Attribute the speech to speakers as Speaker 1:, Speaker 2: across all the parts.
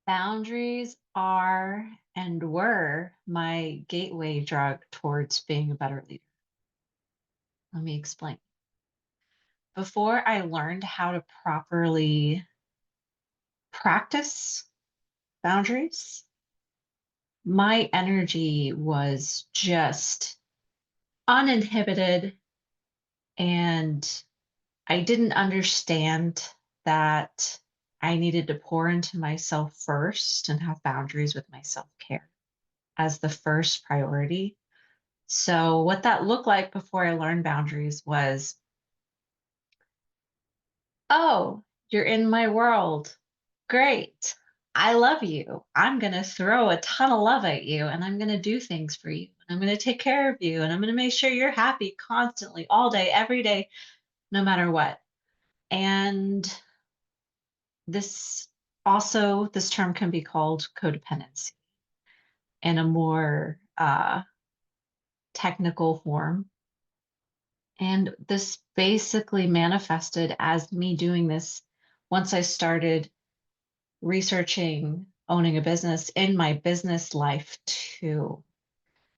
Speaker 1: Boundaries are and were my gateway drug towards being a better leader. Let me explain. Before I learned how to properly practice boundaries, my energy was just uninhibited, and I didn't understand that I needed to pour into myself first and have boundaries with my self care as the first priority. So, what that looked like before I learned boundaries was, oh, you're in my world. Great. I love you. I'm going to throw a ton of love at you and I'm going to do things for you. And I'm going to take care of you and I'm going to make sure you're happy constantly, all day, every day, no matter what. And this this term can be called codependency in a more technical form. And this basically manifested as me doing this once I started researching owning a business in my business life too.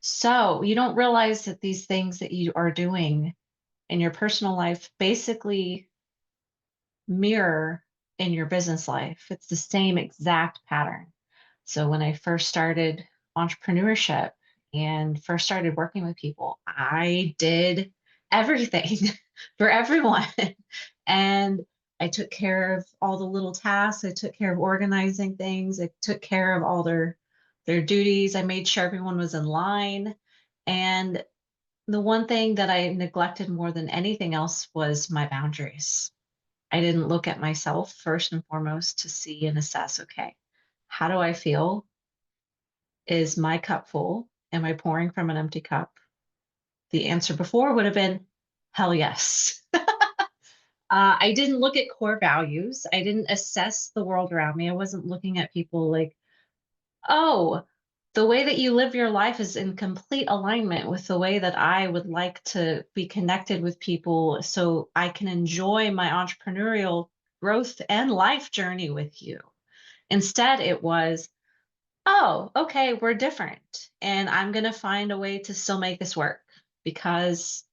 Speaker 1: So you don't realize that these things that you are doing in your personal life basically mirror in your business life. It's the same exact pattern. So when I first started entrepreneurship and first started working with people, I did everything for everyone. And I took care of all the little tasks. I took care of organizing things. I took care of all their duties. I made sure everyone was in line. And the one thing that I neglected more than anything else was my boundaries. I didn't look at myself first and foremost to see and assess, okay, how do I feel? Is my cup full? Am I pouring from an empty cup? The answer before would have been hell yes. I didn't look at core values. I didn't assess the world around me. I wasn't looking at people like, oh, the way that you live your life is in complete alignment with the way that I would like to be connected with people so I can enjoy my entrepreneurial growth and life journey with you. Instead, it was, oh, okay, we're different. And I'm going to find a way to still make this work because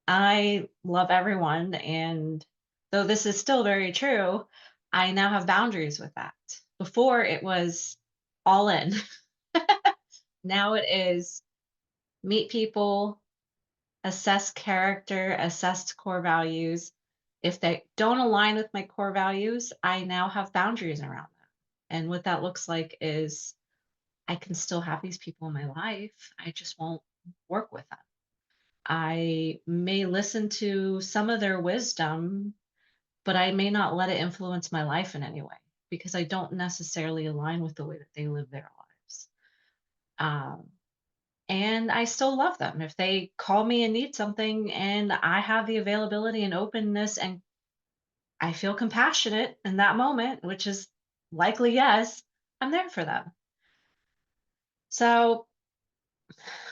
Speaker 1: I love everyone. And though this is still very true, I now have boundaries with that. Before it was all in. Now it is meet people, assess character, assess core values. If they don't align with my core values, I now have boundaries around them. And what that looks like is I can still have these people in my life. I just won't work with them. I may listen to some of their wisdom, but I may not let it influence my life in any way because I don't necessarily align with the way that they live their lives. Um, and I still love them. If they call me and need something and I have the availability and openness and I feel compassionate in that moment, which is likely yes, I'm there for them. So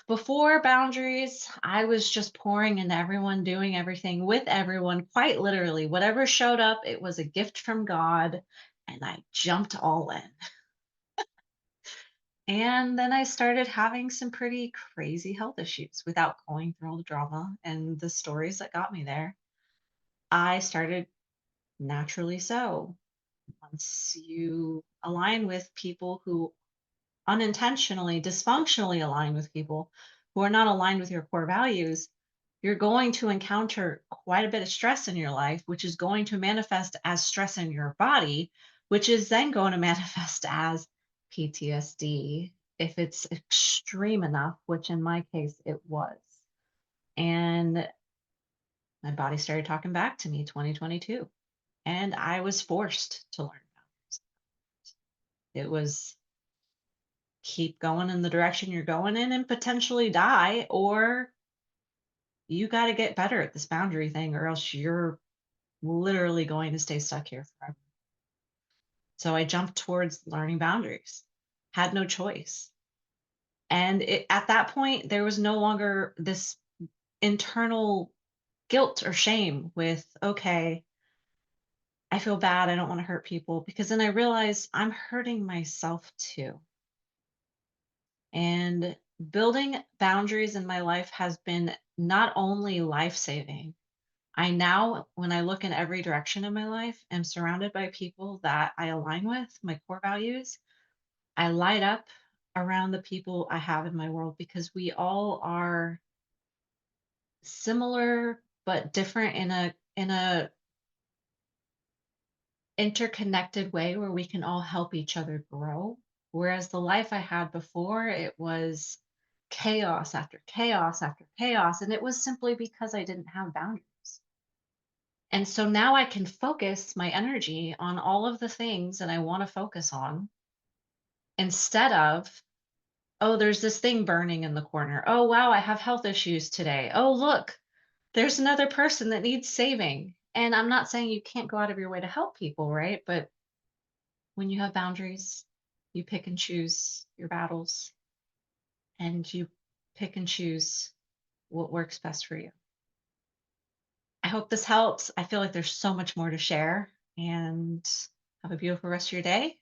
Speaker 1: before boundaries, I was just pouring into everyone, doing everything with everyone, quite literally. Whatever showed up, it was a gift from God, and I jumped all in. And then I started having some pretty crazy health issues without going through all the drama and the stories that got me there. I started naturally so. Once you align with people who unintentionally, dysfunctionally align with people who are not aligned with your core values, you're going to encounter quite a bit of stress in your life, which is going to manifest as stress in your body, which is then going to manifest as PTSD if it's extreme enough, which in my case it was. And my body started talking back to me 2022, and I was forced to learn boundaries. It was keep going in the direction you're going in and potentially die, or you got to get better at this boundary thing, or else you're literally going to stay stuck here forever. So I jumped towards learning boundaries, had no choice. And at that point, there was no longer this internal guilt or shame with, okay, I feel bad. I don't want to hurt people because then I realize I'm hurting myself too. And building boundaries in my life has been not only life saving, I now, when I look in every direction in my life, am surrounded by people that I align with, my core values. I light up around the people I have in my world because we all are similar but different in a interconnected way where we can all help each other grow. Whereas the life I had before, it was chaos after chaos after chaos. And it was simply because I didn't have boundaries. And so now I can focus my energy on all of the things that I want to focus on instead of, oh, there's this thing burning in the corner. Oh, wow, I have health issues today. Oh, look, there's another person that needs saving. And I'm not saying you can't go out of your way to help people, right? But when you have boundaries, you pick and choose your battles and you pick and choose what works best for you. I hope this helps. I feel like there's so much more to share and have a beautiful rest of your day.